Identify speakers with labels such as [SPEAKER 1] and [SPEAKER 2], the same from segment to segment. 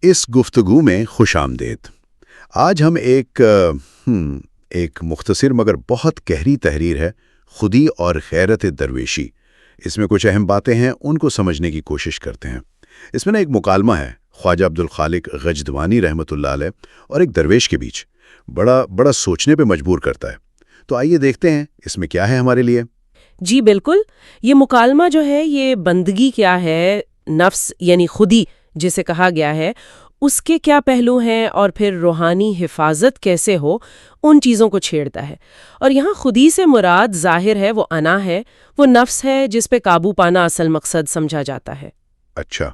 [SPEAKER 1] اس گفتگو میں خوش آمدید۔ آج ہم ایک مختصر مگر بہت گہری تحریر ہے، خودی اور غیرت درویشی۔ اس میں کچھ اہم باتیں ہیں، ان کو سمجھنے کی کوشش کرتے ہیں۔ اس میں ایک مکالمہ ہے خواجہ عبدالخالق غجدوانی رحمۃ اللہ علیہ اور ایک درویش کے بیچ، بڑا سوچنے پہ مجبور کرتا ہے۔ تو آئیے دیکھتے ہیں اس میں کیا ہے ہمارے لیے۔
[SPEAKER 2] جی بالکل، یہ مکالمہ جو ہے یہ بندگی کیا ہے، نفس یعنی خودی جسے کہا گیا ہے، اس کے کیا پہلو ہیں اور پھر روحانی حفاظت کیسے ہو، ان چیزوں کو چھیڑتا ہے۔ اور یہاں خودی سے مراد ظاہر ہے وہ انا ہے، وہ نفس ہے جس پہ قابو پانا اصل مقصد سمجھا جاتا ہے۔
[SPEAKER 1] اچھا،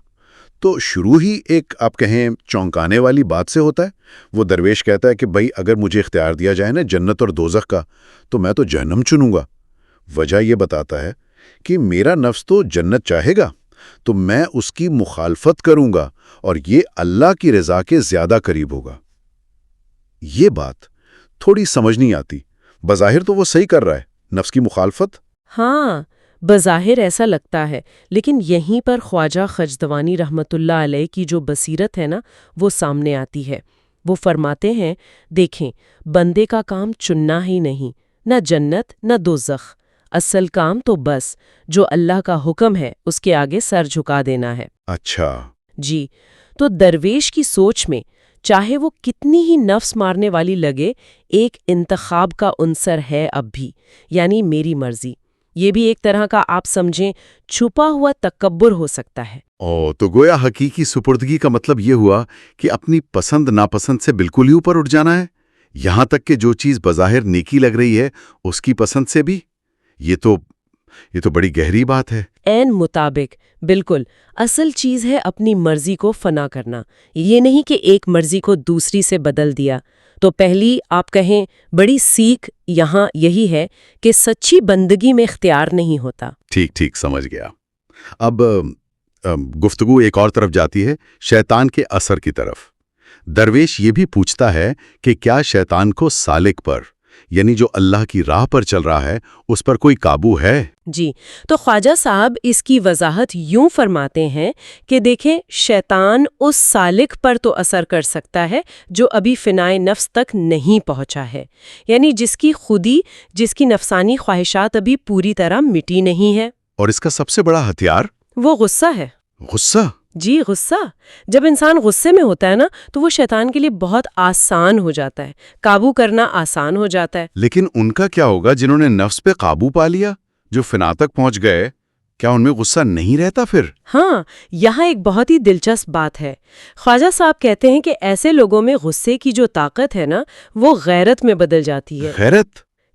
[SPEAKER 1] تو شروع ہی ایک آپ کہیں چونکانے والی بات سے ہوتا ہے۔ وہ درویش کہتا ہے کہ بھائی اگر مجھے اختیار دیا جائے نا جنت اور دوزخ کا، تو میں تو جہنم چنوں گا۔ وجہ یہ بتاتا ہے کہ میرا نفس تو جنت چاہے گا، تو میں اس کی مخالفت کروں گا اور یہ اللہ کی رضا کے زیادہ قریب ہوگا۔ یہ بات تھوڑی سمجھ نہیں آتی۔ بظاہر تو وہ صحیح کر رہا ہے، نفس کی مخالفت۔
[SPEAKER 2] ہاں، بظاہر ایسا لگتا ہے، لیکن یہیں پر خواجہ خجدوانی رحمت اللہ علیہ کی جو بصیرت ہے نا، وہ سامنے آتی ہے۔ وہ فرماتے ہیں، دیکھیں، بندے کا کام چننا ہی نہیں، نہ جنت نہ دوزخ، اصل کام تو بس جو اللہ کا حکم ہے اس کے آگے سر جھکا دینا ہے۔
[SPEAKER 1] اچھا،
[SPEAKER 2] جی، تو درویش کی سوچ میں چاہے وہ کتنی ہی نفس مارنے والی لگے، ایک انتخاب کا عنصر ہے اب بھی، یعنی میری مرضی۔ یہ بھی ایک طرح کا آپ سمجھیں چھپا ہوا تکبر ہو سکتا ہے۔
[SPEAKER 1] تو گویا حقیقی سپردگی کا مطلب یہ ہوا کہ اپنی پسند ناپسند سے بالکل ہی اوپر اٹھ جانا ہے، یہاں تک کہ جو چیز بظاہر نیکی لگ رہی ہے اس کی پسند سے بھی۔ یہ تو بڑی گہری بات ہے۔
[SPEAKER 2] عین مطابق، بالکل، اصل چیز ہے اپنی مرضی کو فنا کرنا، یہ نہیں کہ ایک مرضی کو دوسری سے بدل دیا۔ تو پہلی آپ کہیں بڑی سیکھ یہاں یہی ہے کہ سچی بندگی میں اختیار نہیں ہوتا۔
[SPEAKER 1] ٹھیک سمجھ گیا۔ اب گفتگو ایک اور طرف جاتی ہے، شیطان کے اثر کی طرف۔ درویش یہ بھی پوچھتا ہے کہ کیا شیطان کو سالک پر، یعنی جو اللہ کی راہ پر چل رہا ہے، اس پر کوئی قابو ہے؟
[SPEAKER 2] جی، تو خواجہ صاحب اس کی وضاحت یوں فرماتے ہیں کہ دیکھیں، شیطان اس سالک پر تو اثر کر سکتا ہے جو ابھی فنائے نفس تک نہیں پہنچا ہے، یعنی جس کی خودی، جس کی نفسانی خواہشات ابھی پوری طرح مٹی نہیں ہے۔
[SPEAKER 1] اور اس کا سب سے بڑا ہتھیار
[SPEAKER 2] وہ غصہ ہے۔
[SPEAKER 1] غصہ؟
[SPEAKER 2] جی، غصہ۔ جب انسان غصے میں ہوتا ہے نا، تو وہ شیطان کے لیے بہت آسان ہو جاتا ہے، قابو کرنا آسان ہو جاتا ہے۔
[SPEAKER 1] لیکن ان کا کیا ہوگا جنہوں نے نفس پہ قابو پا لیا، جو فنا تک پہنچ گئے؟ کیا ان میں غصہ نہیں رہتا پھر؟
[SPEAKER 2] ہاں، یہاں ایک بہت ہی دلچسپ بات ہے۔ خواجہ صاحب کہتے ہیں کہ ایسے لوگوں میں غصے کی جو طاقت ہے نا، وہ غیرت میں بدل جاتی ہے۔
[SPEAKER 1] غیرت؟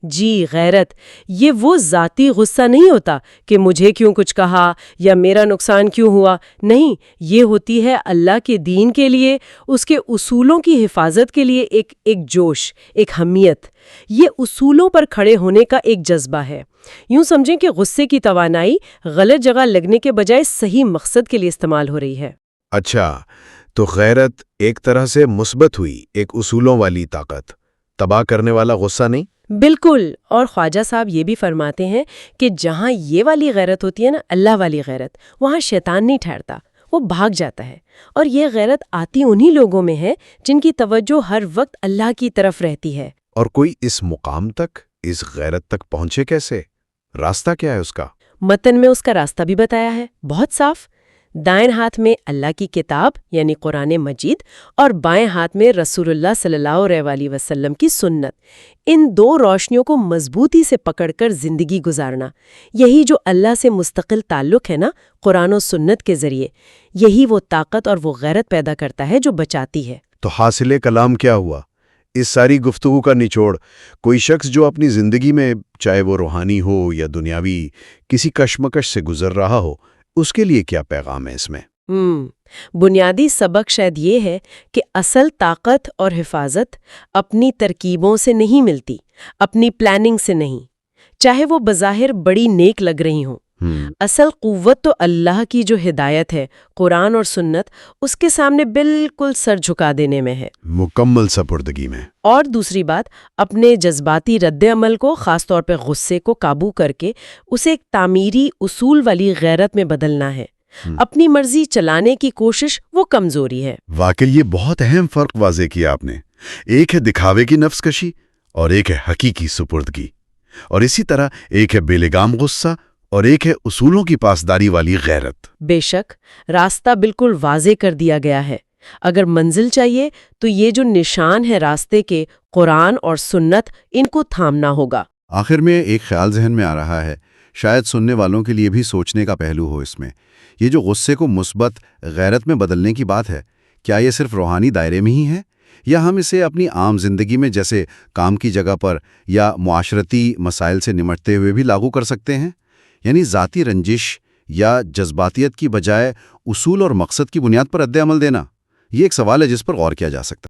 [SPEAKER 2] جی، غیرت۔ یہ وہ ذاتی غصہ نہیں ہوتا کہ مجھے کیوں کچھ کہا یا میرا نقصان کیوں ہوا، نہیں، یہ ہوتی ہے اللہ کے دین کے لیے، اس کے اصولوں کی حفاظت کے لیے ایک جوش، ایک حمیت۔ یہ اصولوں پر کھڑے ہونے کا ایک جذبہ ہے۔ یوں سمجھیں کہ غصے کی توانائی غلط جگہ لگنے کے بجائے صحیح مقصد کے لیے استعمال ہو رہی ہے۔
[SPEAKER 1] اچھا، تو غیرت ایک طرح سے مثبت ہوئی، ایک اصولوں والی طاقت، تباہ کرنے والا غصہ نہیں؟
[SPEAKER 2] بالکل، اور خواجہ صاحب یہ بھی فرماتے ہیں کہ جہاں یہ والی غیرت ہوتی ہے نا، اللہ والی غیرت، وہاں شیطان نہیں ٹھہرتا، وہ بھاگ جاتا ہے۔ اور یہ غیرت آتی انہی لوگوں میں ہے جن کی توجہ ہر وقت اللہ کی طرف رہتی ہے۔
[SPEAKER 1] اور کوئی اس مقام تک، اس غیرت تک پہنچے کیسے؟ راستہ کیا ہے اس کا؟
[SPEAKER 2] متن میں اس کا راستہ بھی بتایا ہے، بہت صاف۔ دائیں ہاتھ میں اللہ کی کتاب یعنی قرآن مجید، اور بائیں ہاتھ میں رسول اللہ صلی اللہ علیہ وسلم کی سنت۔ ان دو روشنیوں کو مضبوطی سے پکڑ کر زندگی گزارنا، یہی جو اللہ سے مستقل تعلق ہے نا، قرآن و سنت کے ذریعے، یہی وہ طاقت اور وہ غیرت پیدا کرتا ہے جو بچاتی ہے۔
[SPEAKER 1] تو حاصل کلام کیا ہوا؟ اس ساری گفتگو کا نچوڑ، کوئی شخص جو اپنی زندگی میں، چاہے وہ روحانی ہو یا دنیاوی، کسی کشمکش سے گزر رہا ہو، اس کے لیے کیا پیغام ہے اس میں؟
[SPEAKER 2] بنیادی سبق شاید یہ ہے کہ اصل طاقت اور حفاظت اپنی ترکیبوں سے نہیں ملتی، اپنی پلاننگ سے نہیں، چاہے وہ بظاہر بڑی نیک لگ رہی ہوں۔ اصل قوت تو اللہ کی جو ہدایت ہے، قرآن اور سنت، اس کے سامنے بالکل سر جھکا دینے میں ہے،
[SPEAKER 1] مکمل سپردگی میں۔
[SPEAKER 2] اور دوسری بات، اپنے جذباتی رد عمل کو، خاص طور پہ غصے کو قابو کر کے اسے ایک تعمیری اصول والی غیرت میں بدلنا ہے۔ اپنی مرضی چلانے کی کوشش وہ کمزوری ہے۔
[SPEAKER 1] واقعی یہ بہت اہم فرق واضح کیا آپ نے۔ ایک ہے دکھاوے کی نفس کشی اور ایک ہے حقیقی سپردگی، اور اسی طرح ایک ہے بے لگام غصہ اور ایک ہے اصولوں کی پاسداری والی غیرت۔
[SPEAKER 2] بے شک، راستہ بالکل واضح کر دیا گیا ہے۔ اگر منزل چاہیے تو یہ جو نشان ہے راستے کے، قرآن اور سنت، ان کو تھامنا ہوگا۔
[SPEAKER 3] آخر میں ایک خیال ذہن میں آ رہا ہے، شاید سننے والوں کے لیے بھی سوچنے کا پہلو ہو اس میں۔ یہ جو غصے کو مثبت غیرت میں بدلنے کی بات ہے، کیا یہ صرف روحانی دائرے میں ہی ہے، یا ہم اسے اپنی عام زندگی میں جیسے کام کی جگہ پر یا معاشرتی مسائل سے نمٹتے ہوئے بھی لاگو کر سکتے ہیں؟ یعنی ذاتی رنجش یا جذباتیت کی بجائے اصول اور مقصد کی بنیاد پر رد عمل دینا، یہ ایک سوال ہے جس پر غور کیا جا سکتا ہے۔